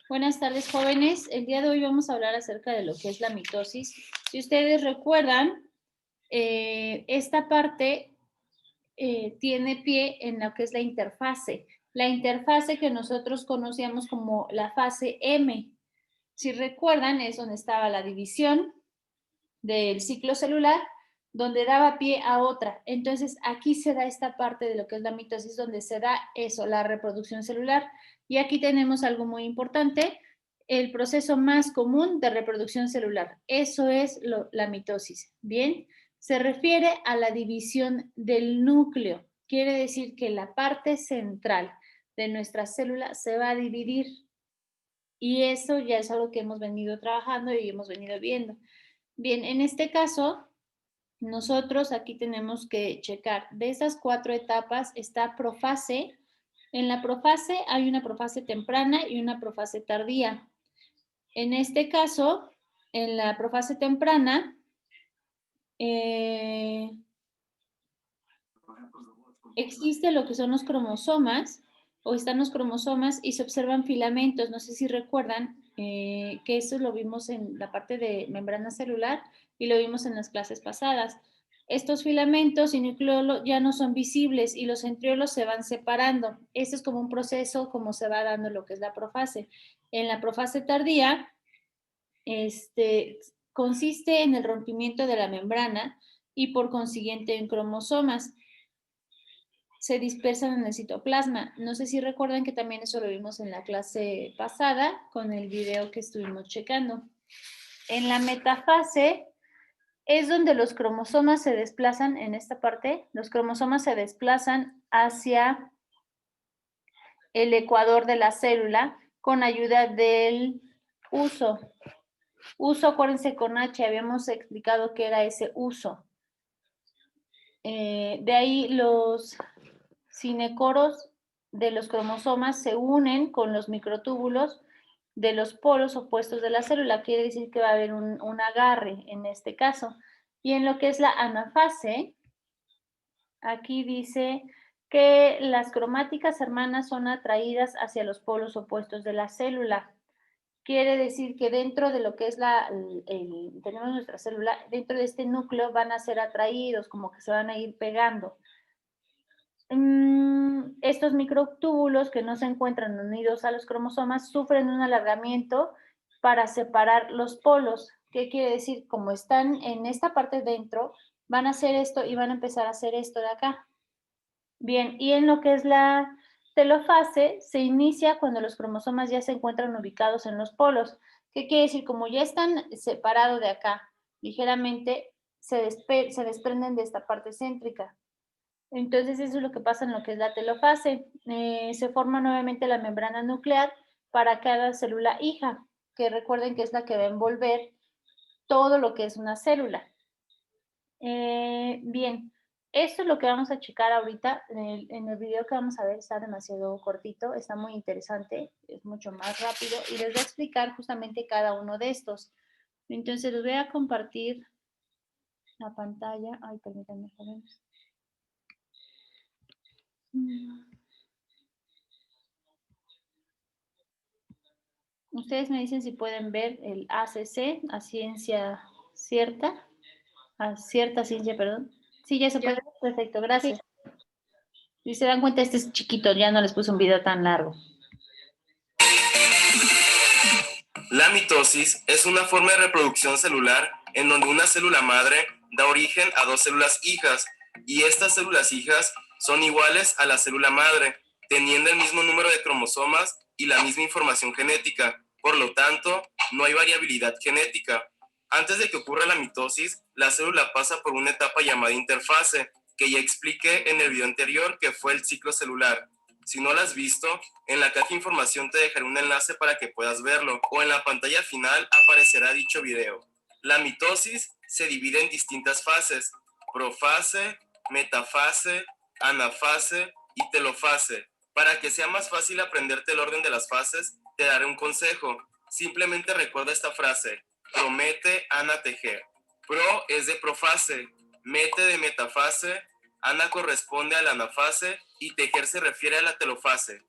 Buenas tardes, jóvenes. El día de hoy vamos a hablar acerca de lo que es la mitosis. Si ustedes recuerdan, esta parte tiene pie en lo que es la interfase. La interfase que nosotros conocíamos como la fase M. Si recuerdan, es donde estaba la división del ciclo celular, donde daba pie a otra. Entonces, aquí se da esta parte de lo que es la mitosis, donde se da eso, la reproducción celular. Y aquí tenemos algo muy importante, el proceso más común de reproducción celular. Eso es la mitosis. Bien, se refiere a la división del núcleo. Quiere decir que la parte central de nuestra célula se va a dividir. Y eso ya es algo que hemos venido trabajando y hemos venido viendo. Bien, en este caso, nosotros aquí tenemos que checar. De esas 4 etapas está profase. En la profase hay una profase temprana y una profase tardía. En este caso, en la profase temprana, existe lo que son los cromosomas, o están los cromosomas y se observan filamentos. No sé si recuerdan que eso lo vimos en la parte de membrana celular y lo vimos en las clases pasadas. Estos filamentos y nucleolos ya no son visibles y los centriolos se van separando. Este es como un proceso como se va dando lo que es la profase. En la profase tardía, consiste en el rompimiento de la membrana y por consiguiente en cromosomas. Se dispersan en el citoplasma. No sé si recuerdan que también eso lo vimos en la clase pasada con el video que estuvimos checando. En la metafase es donde los cromosomas se desplazan, en esta parte, los cromosomas se desplazan hacia el ecuador de la célula con ayuda del uso. Uso, acuérdense con H, habíamos explicado que era ese uso. De ahí los cinecoros de los cromosomas se unen con los microtúbulos de los polos opuestos de la célula. Quiere decir que va a haber un agarre en este caso. Y en lo que es la anafase, aquí dice que las cromáticas hermanas son atraídas hacia los polos opuestos de la célula. Quiere decir que dentro de lo que es tenemos nuestra célula, dentro de este núcleo van a ser atraídos, como que se van a ir pegando. Estos microtúbulos que no se encuentran unidos a los cromosomas sufren un alargamiento para separar los polos. ¿Qué quiere decir? Como están en esta parte dentro, van a hacer esto y van a empezar a hacer esto de acá. Bien, y en lo que es la telofase, se inicia cuando los cromosomas ya se encuentran ubicados en los polos. ¿Qué quiere decir? Como ya están separados de acá, ligeramente se desprenden de esta parte céntrica. Entonces eso es lo que pasa en lo que es la telofase. Se forma nuevamente la membrana nuclear para cada célula hija, que recuerden que es la que va a envolver todo lo que es una célula. Bien, esto es lo que vamos a checar ahorita. En el video que vamos a ver está demasiado cortito, está muy interesante, es mucho más rápido y les voy a explicar justamente cada uno de estos. Entonces les voy a compartir la pantalla. Ay, permítanme, jóvenes. Ustedes me dicen si pueden ver el ACC, a ciencia cierta, a cierta ciencia, perdón. Sí, ya se puede. Perfecto, gracias. Si se dan cuenta, este es chiquito, ya no les puse un video tan largo. La mitosis es una forma de reproducción celular en donde una célula madre da origen a dos células hijas y estas células hijas son iguales a la célula madre, teniendo el mismo número de cromosomas y la misma información genética. Por lo tanto, no hay variabilidad genética. Antes de que ocurra la mitosis, la célula pasa por una etapa llamada interfase, que ya expliqué en el video anterior, que fue el ciclo celular. Si no lo has visto, en la caja de información te dejaré un enlace para que puedas verlo, o en la pantalla final aparecerá dicho video. La mitosis se divide en distintas fases: profase, metafase, anafase y telofase. Para que sea más fácil aprenderte el orden de las fases, te daré un consejo. Simplemente recuerda esta frase: promete, ana, tejer. Pro es de profase, mete de metafase, ana corresponde a la anafase y tejer se refiere a la telofase.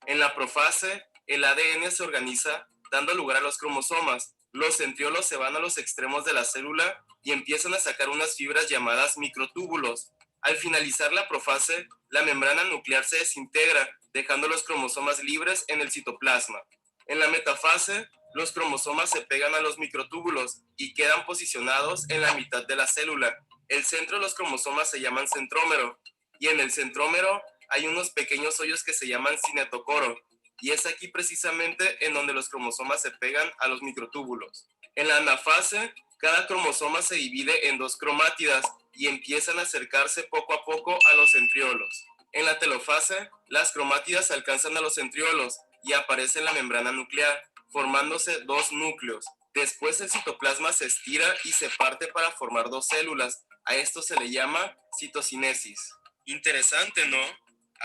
En la profase, el ADN se organiza dando lugar a los cromosomas. Los centriolos se van a los extremos de la célula y empiezan a sacar unas fibras llamadas microtúbulos. Al finalizar la profase, la membrana nuclear se desintegra, dejando los cromosomas libres en el citoplasma. En la metafase, los cromosomas se pegan a los microtúbulos y quedan posicionados en la mitad de la célula. El centro de los cromosomas se llaman centrómero, y en el centrómero hay unos pequeños hoyos que se llaman cinetocoro, y es aquí precisamente en donde los cromosomas se pegan a los microtúbulos. En la anafase, cada cromosoma se divide en 2 cromátidas y empiezan a acercarse poco a poco a los centriolos. En la telofase, las cromátidas alcanzan a los centriolos y aparece en la membrana nuclear, formándose 2 núcleos. Después el citoplasma se estira y se parte para formar 2 células. A esto se le llama citocinesis. Interesante, ¿no?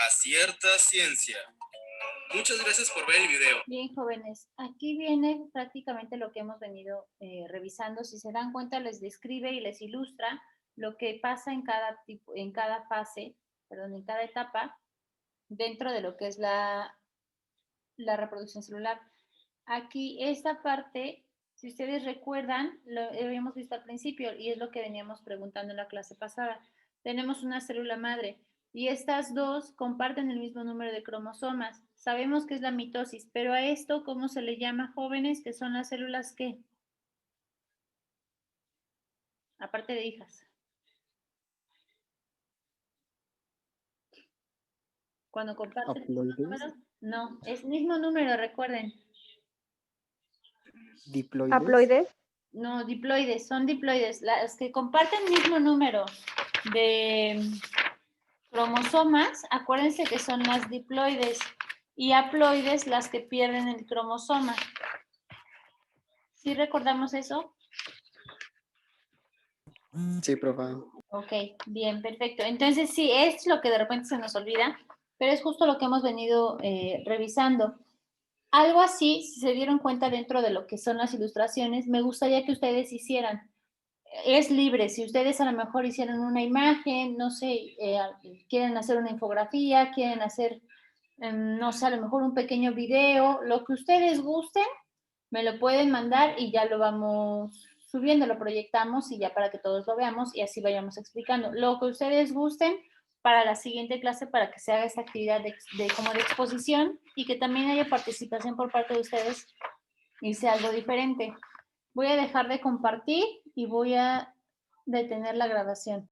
Acierta ciencia. Muchas gracias por ver el video. Bien, jóvenes, aquí viene prácticamente lo que hemos venido revisando. Si se dan cuenta, les describe y les ilustra lo que pasa en cada fase, perdón, en cada etapa dentro de lo que es la reproducción celular. Aquí, esta parte, si ustedes recuerdan, lo habíamos visto al principio y es lo que veníamos preguntando en la clase pasada. Tenemos una célula madre y estas dos comparten el mismo número de cromosomas. Sabemos que es la mitosis, pero a esto, ¿cómo se le llama, jóvenes? Que son las células, ¿qué? Aparte de hijas. Cuando comparten el mismo número, no, es mismo número, recuerden. ¿Diploides? ¿Haploides? No, diploides, son diploides. Las que comparten el mismo número de cromosomas, acuérdense que son las diploides y haploides las que pierden el cromosoma. ¿Sí recordamos eso? Sí, profe. Ok, bien, perfecto. Entonces sí, es lo que de repente se nos olvida, pero es justo lo que hemos venido revisando. Algo así, si se dieron cuenta dentro de lo que son las ilustraciones, me gustaría que ustedes hicieran. Es libre, si ustedes a lo mejor hicieran una imagen, no sé, quieren hacer una infografía, quieren hacer, no sé, a lo mejor un pequeño video, lo que ustedes gusten, me lo pueden mandar y ya lo vamos subiendo, lo proyectamos y ya para que todos lo veamos y así vayamos explicando. Lo que ustedes gusten para la siguiente clase, para que se haga esta actividad como de exposición y que también haya participación por parte de ustedes y sea algo diferente. Voy a dejar de compartir y voy a detener la grabación.